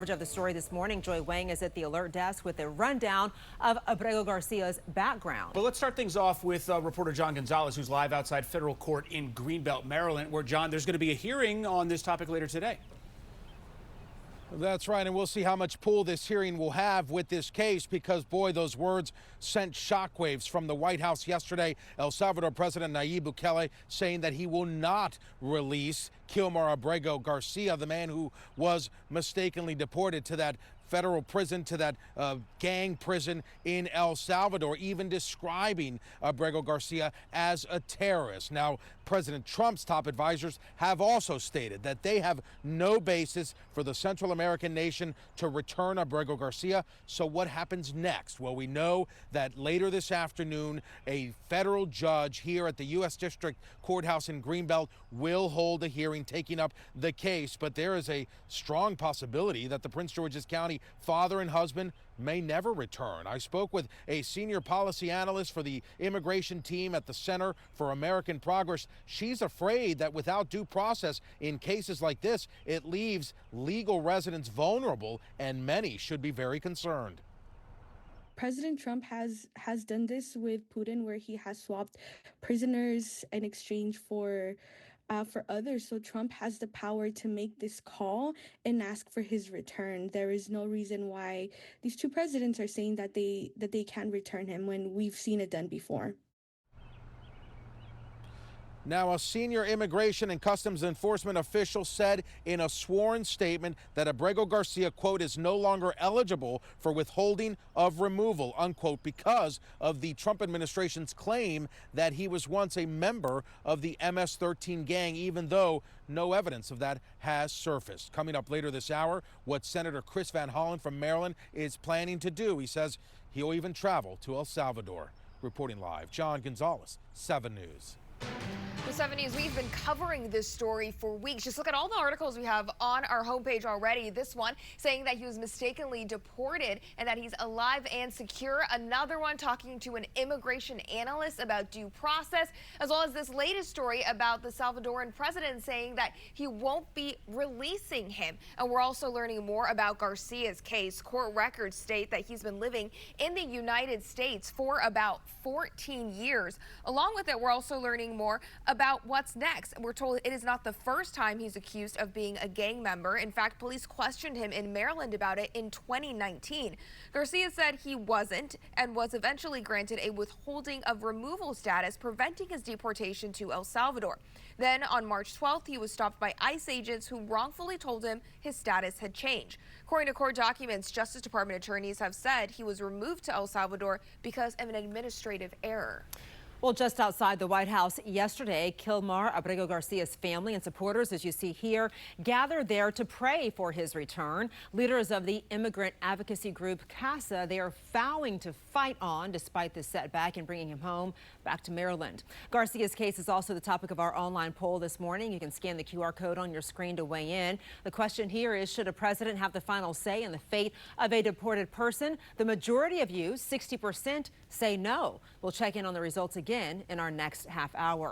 Of the story this morning, Joy Wang is at the alert desk with a rundown of Abrego Garcia's background. Well, let's start things off with reporter John Gonzalez, who's live outside federal court in Greenbelt, Maryland, where, John, there's going to be a hearing on this topic later today. That's right, and we'll see how much pull this hearing will have with this case because, boy, those words sent shockwaves from the White House yesterday. El Salvador President Nayib Bukele saying that he will not release Kilmar Abrego Garcia, the man who was mistakenly deported to that federal prison, to that gang prison in El Salvador, even describing Abrego Garcia as a terrorist. Now, President Trump's top advisors have also stated that they have no basis for the Central American nation to return Abrego Garcia. So what happens next? Well, we know that later this afternoon, a federal judge here at the U.S. District Courthouse in Greenbelt will hold a hearing taking up the case. But there is a strong possibility that the Prince George's County father and husband may never return. I spoke with a senior policy analyst for the immigration team at the Center for American Progress. She's afraid that without due process in cases like this, it leaves legal residents vulnerable, and many should be very concerned. President Trump has done this with Putin, where he has swapped prisoners in exchange for others. So Trump has the power to make this call and ask for his return. There is no reason why these two presidents are saying that they can return him when we've seen it done before. Now, a senior immigration and customs enforcement official said in a sworn statement that Abrego Garcia, quote, is no longer eligible for withholding of removal, unquote, because of the Trump administration's claim that he was once a member of the MS-13 gang, even though no evidence of that has surfaced. Coming up later this hour, what Senator Chris Van Hollen from Maryland is planning to do. He says he'll even travel to El Salvador. Reporting live, John Gonzalez, 7 News. The 7 News, we've been covering this story for weeks. Just look at all the articles we have on our homepage already. This one saying that he was mistakenly deported and that he's alive and secure. Another one talking to an immigration analyst about due process, as well as this latest story about the Salvadoran president saying that he won't be releasing him. And we're also learning more about Garcia's case. Court records state that he's been living in the United States for about 14 years. Along with it, we're also learning more about what's next. We're told it is not the first time he's accused of being a gang member. In fact, police questioned him in Maryland about it in 2019. Garcia said he wasn't and was eventually granted a withholding of removal status, preventing his deportation to El Salvador. Then on March 12th, he was stopped by ICE agents who wrongfully told him his status had changed. According to court documents, Justice Department attorneys have said he was removed to El Salvador because of an administrative error. Well, just outside the White House yesterday, Kilmar Abrego Garcia's family and supporters, as you see here, gathered there to pray for his return. Leaders of the immigrant advocacy group CASA, they are vowing to fight on despite this setback in bringing him home back to Maryland. Garcia's case is also the topic of our online poll this morning. You can scan the QR code on your screen to weigh in. The question here is, should a president have the final say in the fate of a deported person? The majority of you, 60%, say no. We'll check in on the results again in our next half hour.